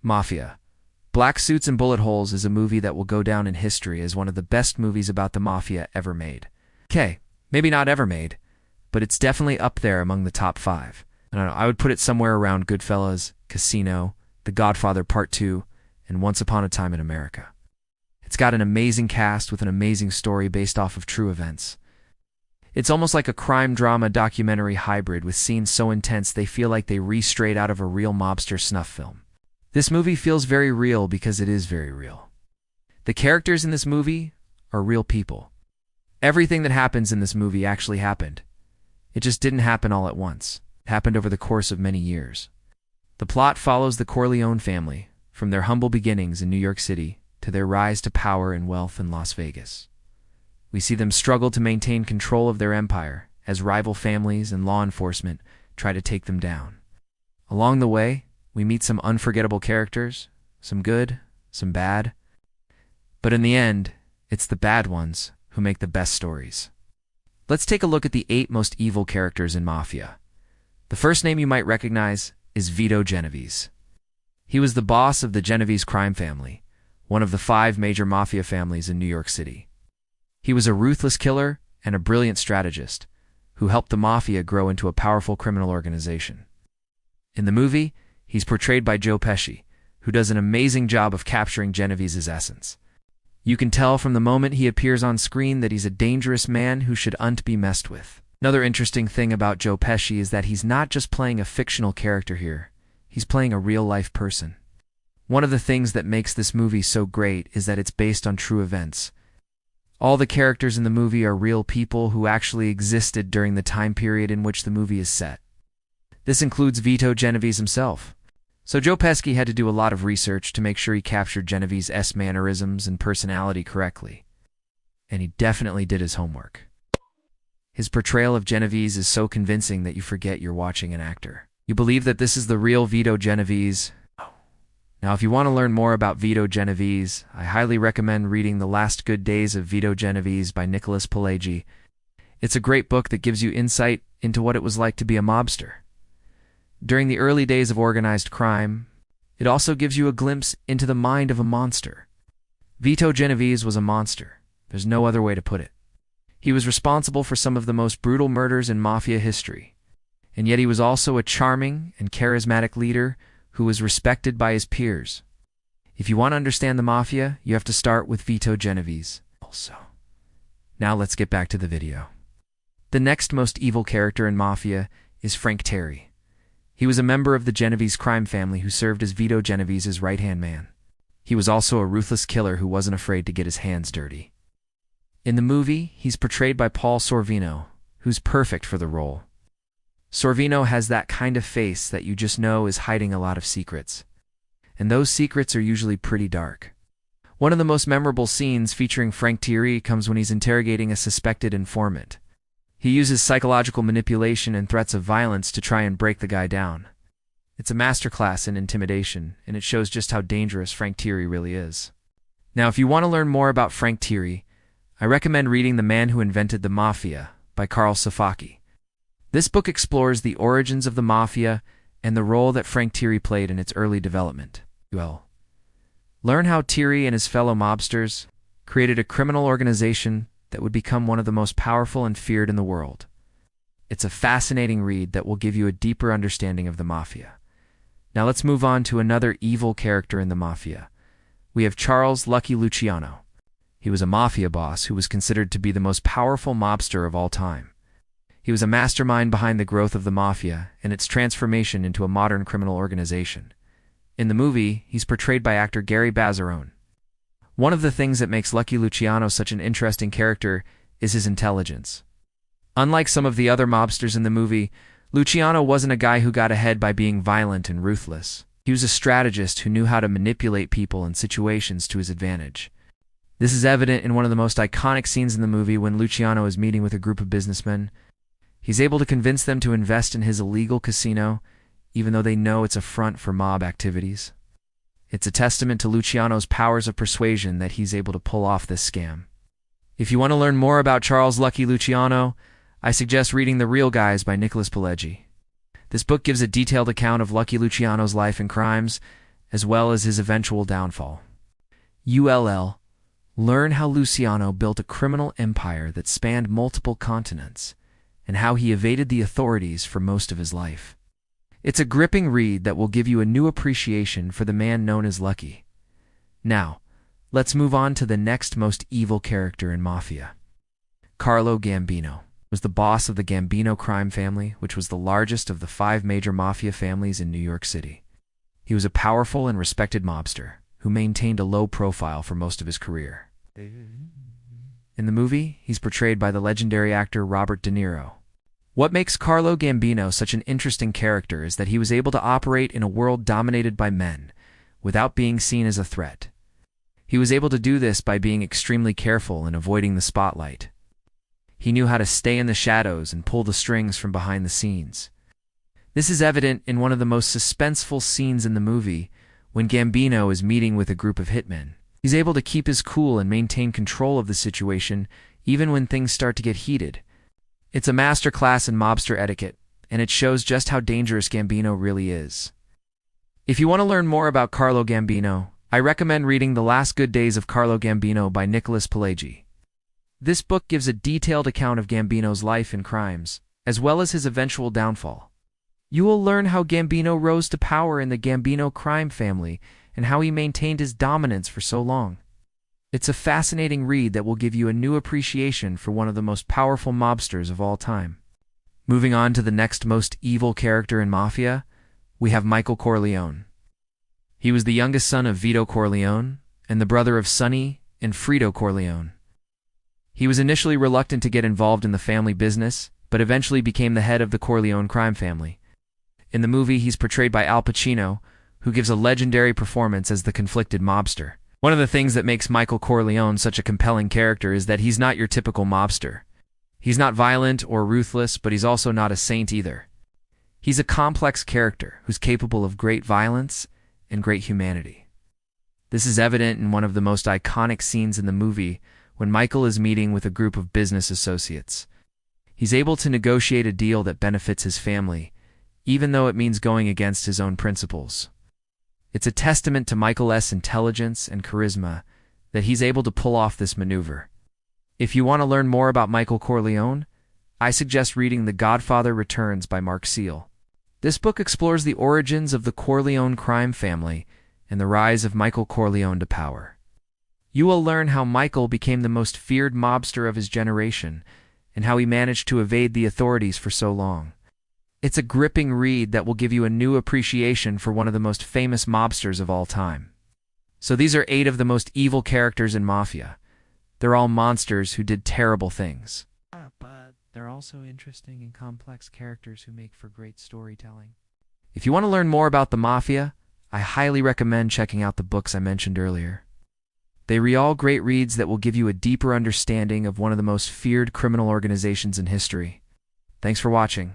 Mafia. Black Suits and Bullet Holes is a movie that will go down in history as one of the best movies about the Mafia ever made. Okay, maybe not ever made, but it's definitely up there among the top 5. I don't know, I would put it somewhere around Goodfellas, Casino, The Godfather Part 2, and Once Upon a Time in America. It's got an amazing cast with an amazing story based off of true events. It's almost like a crime drama documentary hybrid with scenes so intense they feel like they re-strayed out of a real mobster snuff film. This movie feels very real because it is very real. The characters in this movie are real people. Everything that happens in this movie actually happened. It just didn't happen all at once. It happened over the course of many years. The plot follows the Corleone family, from their humble beginnings in New York City to their rise to power and wealth in Las Vegas. We see them struggle to maintain control of their empire as rival families and law enforcement try to take them down. Along the way, we meet some unforgettable characters, some good, some bad. But in the end, it's the bad ones who make the best stories. Let's take a look at the 8 most evil characters in Mafia. The first name you might recognize is Vito Genovese. He was the boss of the Genovese crime family, one of the 5 major mafia families in New York City. He was a ruthless killer and a brilliant strategist who helped the Mafia grow into a powerful criminal organization. In the movie, he's portrayed by Joe Pesci, who does an amazing job of capturing Genovese's essence. You can tell from the moment he appears on screen that he's a dangerous man who shouldn't be messed with. Another interesting thing about Joe Pesci is that he's not just playing a fictional character here, he's playing a real-life person. One of the things that makes this movie so great is that it's based on true events. All the characters in the movie are real people who actually existed during the time period in which the movie is set. This includes Vito Genovese himself. So Joe Pesci had to do a lot of research to make sure he captured Genovese's mannerisms and personality correctly. And he definitely did his homework. His portrayal of Genovese is so convincing that you forget you're watching an actor. You believe that this is the real Vito Genovese. Now, if you want to learn more about Vito Genovese, I highly recommend reading The Last Good Days of Vito Genovese by Nicholas Pileggi. It's a great book that gives you insight into what it was like to be a mobster. During the early days of organized crime, it also gives you a glimpse into the mind of a monster. Vito Genovese was a monster. There's no other way to put it. He was responsible for some of the most brutal murders in Mafia history, and yet he was also a charming and charismatic leader who was respected by his peers. If you want to understand the Mafia, you have to start with Vito Genovese. Now let's get back to the video. The next most evil character in Mafia is Frank Terry. He was a member of the Genovese crime family who served as Vito Genovese's right-hand man. He was also a ruthless killer who wasn't afraid to get his hands dirty. In the movie, he's portrayed by Paul Sorvino, who's perfect for the role. Sorvino has that kind of face that you just know is hiding a lot of secrets. And those secrets are usually pretty dark. One of the most memorable scenes featuring Frank Terry comes when he's interrogating a suspected informant. He uses psychological manipulation and threats of violence to try and break the guy down. It's a masterclass in intimidation, and it shows just how dangerous Frank Terry really is. Now, if you want to learn more about Frank Terry, I recommend reading The Man Who Invented the Mafia by Karl Safaki. This book explores the origins of the Mafia and the role that Frank Terry played in its early development. Learn how Terry and his fellow mobsters created a criminal organization that would become one of the most powerful and feared in the world. It's a fascinating read that will give you a deeper understanding of the Mafia. Now let's move on to another evil character in the Mafia. We have Charles Lucky Luciano. He was a mafia boss who was considered to be the most powerful mobster of all time. He was a mastermind behind the growth of the Mafia and its transformation into a modern criminal organization. In the movie, he's portrayed by actor Gary Bazzarone. One of the things that makes Lucky Luciano such an interesting character is his intelligence. Unlike some of the other mobsters in the movie, Luciano wasn't a guy who got ahead by being violent and ruthless. He was a strategist who knew how to manipulate people and situations to his advantage. This is evident in one of the most iconic scenes in the movie when Luciano is meeting with a group of businessmen. He's able to convince them to invest in his illegal casino, even though they know it's a front for mob activities. It's a testament to Luciano's powers of persuasion that he's able to pull off this scam. If you want to learn more about Charles Lucky Luciano, I suggest reading The Real Guys by Nicholas Pileggi. This book gives a detailed account of Lucky Luciano's life and crimes, as well as his eventual downfall. ULL. Learn how Luciano built a criminal empire that spanned multiple continents, and how he evaded the authorities for most of his life. It's a gripping read that will give you a new appreciation for the man known as Lucky. Now, let's move on to the next most evil character in Mafia. Carlo Gambino was the boss of the Gambino crime family, which was the largest of the 5 major mafia families in New York City. He was a powerful and respected mobster who maintained a low profile for most of his career. In the movie, he's portrayed by the legendary actor Robert De Niro. What makes Carlo Gambino such an interesting character is that he was able to operate in a world dominated by men without being seen as a threat. He was able to do this by being extremely careful and avoiding the spotlight. He knew how to stay in the shadows and pull the strings from behind the scenes. This is evident in one of the most suspenseful scenes in the movie, when Gambino is meeting with a group of hitmen. He's able to keep his cool and maintain control of the situation, even when things start to get heated. It's a masterclass in mobster etiquette, and it shows just how dangerous Gambino really is. If you want to learn more about Carlo Gambino, I recommend reading The Last Good Days of Carlo Gambino by Nicholas Pileggi. This book gives a detailed account of Gambino's life and crimes, as well as his eventual downfall. You will learn how Gambino rose to power in the Gambino crime family and how he maintained his dominance for so long. It's a fascinating read that will give you a new appreciation for one of the most powerful mobsters of all time. Moving on to the next most evil character in Mafia, we have Michael Corleone. He was the youngest son of Vito Corleone and the brother of Sonny and Frito Corleone. He was initially reluctant to get involved in the family business, but eventually became the head of the Corleone crime family. In the movie, he's portrayed by Al Pacino, who gives a legendary performance as the conflicted mobster. One of the things that makes Michael Corleone such a compelling character is that he's not your typical mobster. He's not violent or ruthless, but he's also not a saint either. He's a complex character who's capable of great violence and great humanity. This is evident in one of the most iconic scenes in the movie when Michael is meeting with a group of business associates. He's able to negotiate a deal that benefits his family, even though it means going against his own principles. It's a testament to Michael's intelligence and charisma that he's able to pull off this maneuver. If you want to learn more about Michael Corleone, I suggest reading The Godfather Returns by Mark Seal. This book explores the origins of the Corleone crime family and the rise of Michael Corleone to power. You will learn how Michael became the most feared mobster of his generation and how he managed to evade the authorities for so long. It's a gripping read that will give you a new appreciation for one of the most famous mobsters of all time. So these are 8 of the most evil characters in Mafia. They're all monsters who did terrible things. But they're also interesting and complex characters who make for great storytelling. If you want to learn more about the Mafia, I highly recommend checking out the books I mentioned earlier. They are all great reads that will give you a deeper understanding of one of the most feared criminal organizations in history. Thanks for watching.